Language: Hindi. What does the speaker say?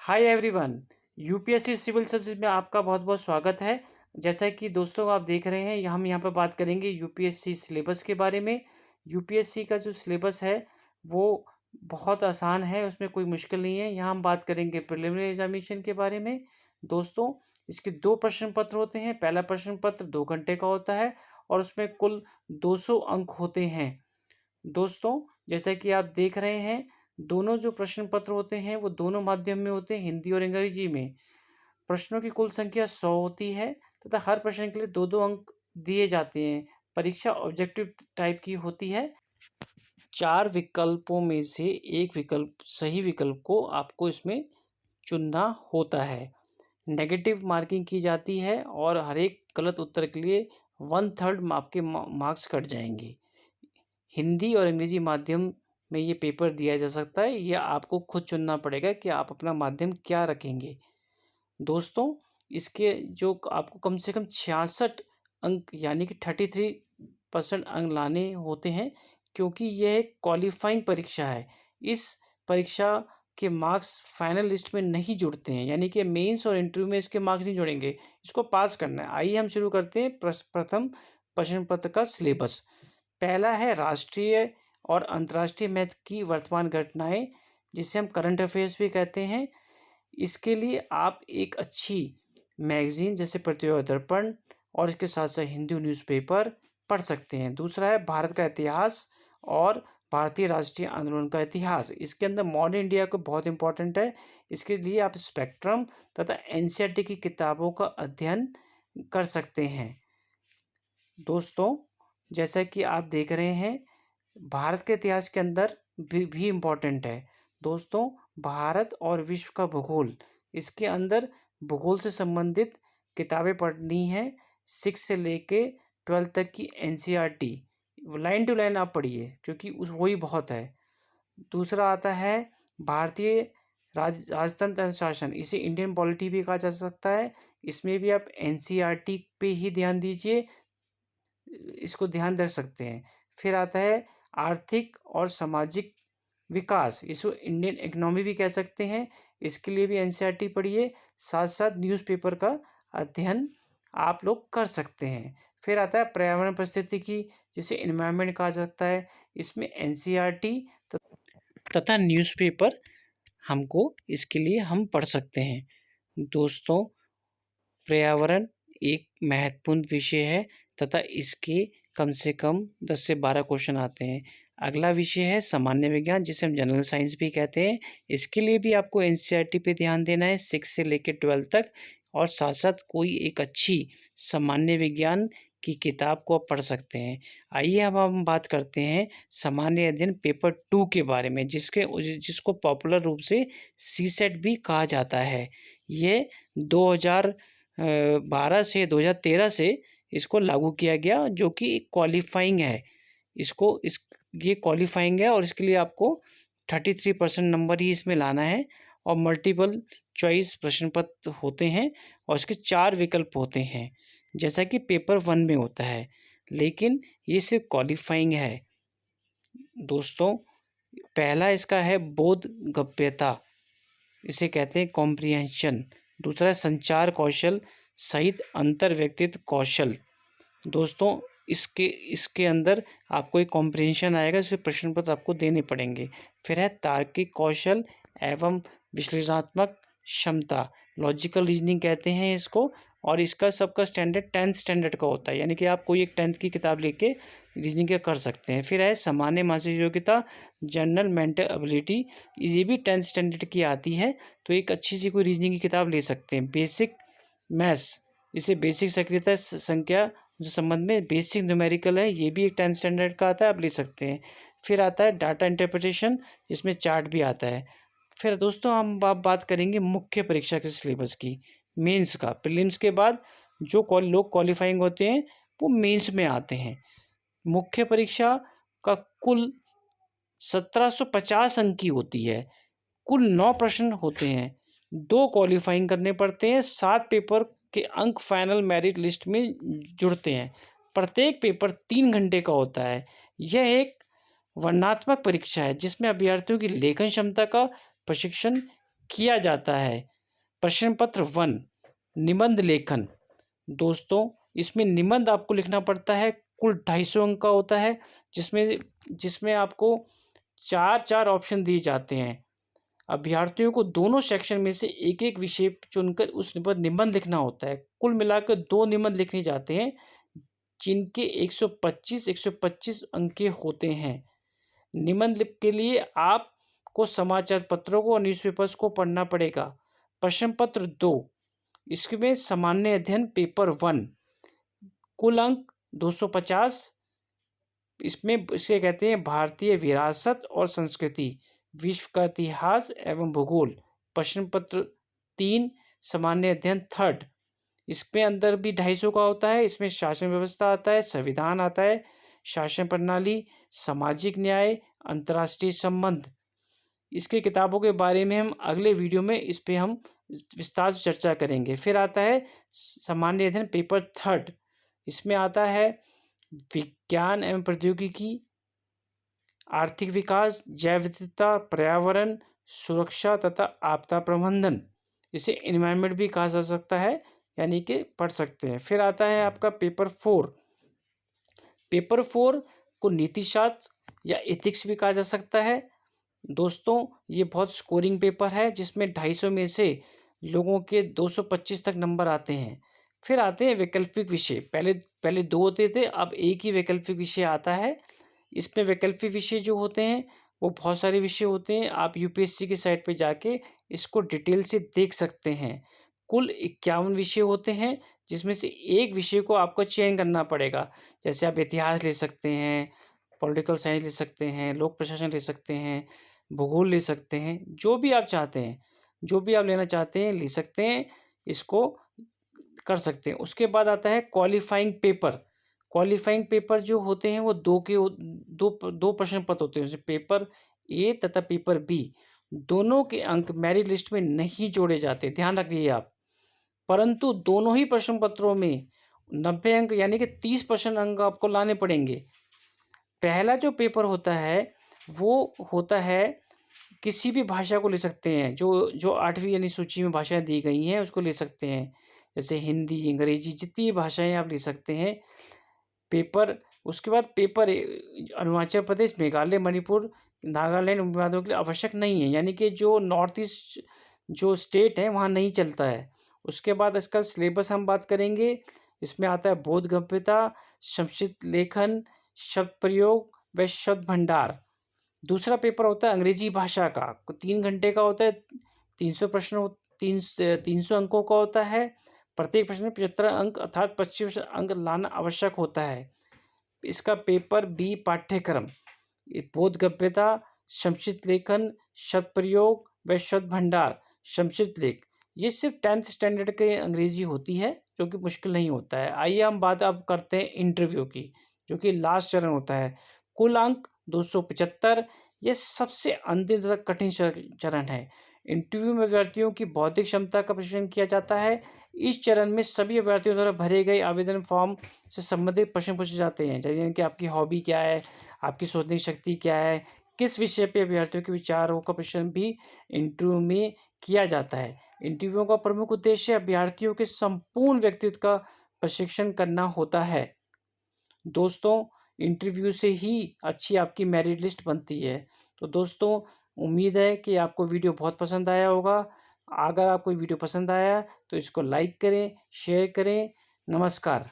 हाय एवरीवन। यूपीएससी सिविल सर्विस में आपका बहुत बहुत स्वागत है। जैसा कि दोस्तों आप देख रहे हैं, हम यहाँ पर बात करेंगे यूपीएससी सिलेबस के बारे में। यूपीएससी का जो सिलेबस है वो बहुत आसान है, उसमें कोई मुश्किल नहीं है। यहाँ हम बात करेंगे प्रिलिमिनरी एग्जामिनेशन के बारे में। दोस्तों, इसके दो प्रश्न पत्र होते हैं। पहला प्रश्न पत्र 2 घंटे का होता है और उसमें कुल 200 अंक होते हैं। दोस्तों, जैसा कि आप देख रहे हैं, दोनों जो प्रश्न पत्र होते हैं वो दोनों माध्यम में होते हैं, हिंदी और अंग्रेजी में। प्रश्नों की कुल संख्या 100 होती है तथा हर प्रश्न के लिए 2-2 अंक दिए जाते हैं। परीक्षा ऑब्जेक्टिव टाइप की होती है। 4 विकल्पों में से एक विकल्प सही विकल्प को आपको इसमें चुनना होता है। नेगेटिव मार्किंग की जाती है और हर एक गलत उत्तर के लिए 1/3 आपके मार्क्स कट जाएंगे। हिंदी और अंग्रेजी माध्यम में ये पेपर दिया जा सकता है। यह आपको खुद चुनना पड़ेगा कि आप अपना माध्यम क्या रखेंगे। दोस्तों, इसके जो आपको कम से कम 66 अंक यानी कि 33% अंक लाने होते हैं, क्योंकि यह एक क्वालिफाइंग परीक्षा है। इस परीक्षा के मार्क्स फाइनल लिस्ट में नहीं जुड़ते हैं, यानी कि मेंस और इंटरव्यू में इसके मार्क्स नहीं जुड़ेंगे। इसको पास करना है। आइए हम शुरू करते हैं प्रथम प्रश्न पत्र का सिलेबस। पहला है राष्ट्रीय और अंतर्राष्ट्रीय महत्व की वर्तमान घटनाएं, जिसे हम करंट अफेयर्स भी कहते हैं। इसके लिए आप एक अच्छी मैगजीन जैसे प्रतियोगिता दर्पण और इसके साथ साथ हिंदू न्यूज़पेपर पढ़ सकते हैं। दूसरा है भारत का इतिहास और भारतीय राष्ट्रीय आंदोलन का इतिहास। इसके अंदर मॉडर्न इंडिया को बहुत इंपॉर्टेंट है। इसके लिए आप स्पेक्ट्रम तथा एनसीईआरटी की किताबों का अध्ययन कर सकते हैं। दोस्तों, जैसा कि आप देख रहे हैं, भारत के इतिहास के अंदर भी इम्पोर्टेंट है। दोस्तों, भारत और विश्व का भूगोल, इसके अंदर भूगोल से संबंधित किताबें पढ़नी है। 6 से लेके 12 तक की एनसीईआरटी लाइन टू लाइन आप पढ़िए, क्योंकि वही बहुत है। दूसरा आता है भारतीय राजतंत्र अनुशासन, इसे इंडियन पॉलिटी भी कहा जा सकता है। इसमें भी आप एनसीईआरटी पे ही ध्यान दीजिए, इसको ध्यान रख सकते हैं। फिर आता है आर्थिक और सामाजिक विकास, इसको इंडियन इकोनॉमी भी कह सकते हैं। इसके लिए भी एनसीईआरटी पढ़िए। साथ साथ न्यूज़पेपर का अध्ययन आप लोग कर सकते हैं। फिर आता है पर्यावरण परिस्थितिकी, जिसे एनवायरनमेंट कहा जाता है। इसमें एनसीईआरटी तथा न्यूज़पेपर हमको इसके लिए हम पढ़ सकते हैं। दोस्तों, पर्यावरण एक महत्वपूर्ण विषय है तथा इसके कम से कम 10 से 12 क्वेश्चन आते हैं। अगला विषय है सामान्य विज्ञान, जिसे हम जनरल साइंस भी कहते हैं। इसके लिए भी आपको एनसीईआरटी पे ध्यान देना है 6 से लेकर 12 तक, और साथ साथ कोई एक अच्छी सामान्य विज्ञान की किताब को आप पढ़ सकते हैं। आइए अब हम बात करते हैं सामान्य अध्ययन पेपर 2 के बारे में, जिसको पॉपुलर रूप से सीसेट भी कहा जाता है। ये 2012 से 2013 से इसको लागू किया गया, जो कि क्वालिफाइंग है। ये क्वालिफाइंग है और इसके लिए आपको 33% नंबर ही इसमें लाना है, और मल्टीपल चॉइस प्रश्न पत्र होते हैं और इसके 4 विकल्प होते हैं, जैसा कि पेपर 1 में होता है। लेकिन ये सिर्फ क्वालिफाइंग है। दोस्तों, पहला इसका है बोध गम्यता, इसे कहते हैं कॉम्प्रिहेंशन। दूसरा है संचार कौशल सहित अंतर व्यक्तित्व कौशल। दोस्तों, इसके अंदर आपको एक कॉम्प्रिहेंशन आएगा, इसमें प्रश्न पत्र आपको देने पड़ेंगे। फिर है तार्किक कौशल एवं विश्लेषणात्मक क्षमता, लॉजिकल रीजनिंग कहते हैं इसको, और इसका सबका स्टैंडर्ड 10th स्टैंडर्ड का होता है, यानी कि आप कोई एक 10th की किताब लेके रीजनिंग कर सकते हैं। फिर है सामान्य मानसिक योग्यता जनरल मेंटल एबिलिटी, ये भी 10th स्टैंडर्ड की आती है, तो एक अच्छी सी कोई रीजनिंग की किताब ले सकते हैं। बेसिक मैथ्स, इसे बेसिक सक्रियता संख्या जो संबंध में बेसिक न्यूमेरिकल है, ये भी एक 10th स्टैंडर्ड का आता है, आप ले सकते हैं। फिर आता है डाटा इंटरप्रिटेशन, जिसमें चार्ट भी आता है। फिर दोस्तों, हम बात करेंगे मुख्य परीक्षा के सिलेबस की, मेंस का। प्रीलिम्स के बाद जो लोग क्वालिफाइंग होते हैं वो मेंस में आते हैं। मुख्य परीक्षा का कुल 1750 अंक की होती है। कुल 9 प्रश्न होते हैं, 2 क्वालिफाइंग करने पड़ते हैं, 7 पेपर के अंक फाइनल मेरिट लिस्ट में जुड़ते हैं। प्रत्येक पेपर 3 घंटे का होता है। यह एक वर्णनात्मक परीक्षा है, जिसमें अभ्यर्थियों की लेखन क्षमता का प्रशिक्षण किया जाता है। प्रश्न पत्र 1 निबंध लेखन। दोस्तों इसमें निबंध आपको लिखना पड़ता है, कुल 250 अंक का होता है, जिसमें जिसमें आपको 4-4 ऑप्शन दिए जाते हैं। अभ्यर्थियों को दोनों सेक्शन में से एक-एक विषय चुनकर उस पर निबंध लिखना होता है। कुल मिलाकर 2 निबंध लिखे जाते हैं, जिनके 125 अंक के होते हैं। निबंध के लिए आपको समाचार पत्रों को और न्यूज़पेपर्स को पढ़ना पड़ेगा। प्रश्न पत्र 2 इसमें सामान्य अध्ययन पेपर 1 कुल अंक 250। इसमें इसे कहते हैं भारतीय विरासत और संस्कृति, विश्व का इतिहास एवं भूगोल। प्रश्न पत्र 3 सामान्य अध्ययन 3 इसमें अंदर भी 250 का होता है। इसमें शासन व्यवस्था आता है, संविधान आता है, शासन प्रणाली, सामाजिक न्याय, अंतर्राष्ट्रीय संबंध। इसकी किताबों के बारे में हम अगले वीडियो में इस पे हम विस्तार से चर्चा करेंगे। फिर आता है सामान्य अध्ययन पेपर 3 इसमें आता है विज्ञान एवं प्रौद्योगिकी, आर्थिक विकास, जैव विविधता, पर्यावरण, सुरक्षा तथा आपदा प्रबंधन। इसे एनवायरनमेंट भी कहा जा सकता है, यानी कि पढ़ सकते हैं। फिर आता है आपका पेपर 4। पेपर 4 को नीतिशास्त्र या एथिक्स भी कहा जा सकता है। दोस्तों ये बहुत स्कोरिंग पेपर है, जिसमें 250 में से लोगों के 225 तक नंबर आते हैं। फिर आते हैं वैकल्पिक विषय। पहले 2 होते थे, अब एक ही वैकल्पिक विषय आता है। इसमें वैकल्पिक विषय जो होते हैं वो बहुत सारे विषय होते हैं। आप यूपीएससी की साइट पे जाके इसको डिटेल से देख सकते हैं। कुल 51 विषय होते हैं, जिसमें से एक विषय को आपको चयन करना पड़ेगा। जैसे आप इतिहास ले सकते हैं, पॉलिटिकल साइंस ले सकते हैं, लोक प्रशासन ले सकते हैं, भूगोल ले सकते हैं, जो भी आप चाहते हैं, जो भी आप लेना चाहते हैं ले सकते हैं, इसको कर सकते हैं। उसके बाद आता है क्वालिफाइंग पेपर। क्वालिफाइंग पेपर जो होते हैं वो दो प्रश्न पत्र होते हैं, जैसे पेपर ए तथा पेपर बी। दोनों के अंक मेरिट लिस्ट में नहीं जोड़े जाते, ध्यान रखिए आप। परंतु दोनों ही प्रश्न पत्रों में 90 अंक यानी कि 30% अंक आपको लाने पड़ेंगे। पहला जो पेपर होता है वो होता है, किसी भी भाषा को ले सकते हैं, जो 8वीं यानी सूची में भाषाएं दी गई हैं उसको ले सकते हैं। जैसे हिंदी, अंग्रेजी, जितनी भी भाषाएं आप ले सकते हैं। पेपर उसके बाद पेपर अरुणाचल प्रदेश, मेघालय, मणिपुर, नागालैंड उम्मीदवारों के लिए आवश्यक नहीं है, यानी कि जो नॉर्थ ईस्ट जो स्टेट है वहाँ नहीं चलता है। उसके बाद इसका सिलेबस हम बात करेंगे। इसमें आता है बोधगम्यता, संक्षिप्त लेखन, शब्द प्रयोग व शब्द भंडार। दूसरा पेपर होता है अंग्रेजी भाषा का, 3 घंटे का होता है, 300 प्रश्न 300 अंकों का होता है। प्रत्येक प्रश्न में 75 अंक अर्थात 25 अंक लाना आवश्यक होता है। इसका पेपर बी पाठ्यक्रम, बोधगम्यता, संक्षिप्त लेखन, शब्द प्रयोग व शब्द भंडार, संक्षिप्त लेख, ये सिर्फ 10th स्टैंडर्ड के अंग्रेजी होती है, जो कि मुश्किल नहीं होता है। आइए हम बात अब करते हैं इंटरव्यू की, जो कि लास्ट चरण होता है। कुल अंक 275। ये सबसे अंतिम तथा कठिन चरण है। इंटरव्यू में अभ्यर्थियों की बौद्धिक क्षमता का परीक्षण किया जाता है। इस चरण में सभी अभ्यर्थियों द्वारा भरे गए आवेदन फॉर्म से संबंधित प्रश्न पूछे जाते हैं, जैसे कि आपकी हॉबी क्या है, आपकी सोचने की शक्ति क्या है, किस विषय पे अभ्यर्थियों के विचारों का प्रश्न भी इंटरव्यू में किया जाता है। इंटरव्यू का प्रमुख उद्देश्य अभ्यर्थियों के संपूर्ण व्यक्तित्व का प्रशिक्षण करना होता है। दोस्तों इंटरव्यू से ही अच्छी आपकी मेरिट लिस्ट बनती है। तो दोस्तों उम्मीद है कि आपको वीडियो बहुत पसंद आया होगा। अगर आपको वीडियो पसंद आया तो इसको लाइक करें, शेयर करें। नमस्कार।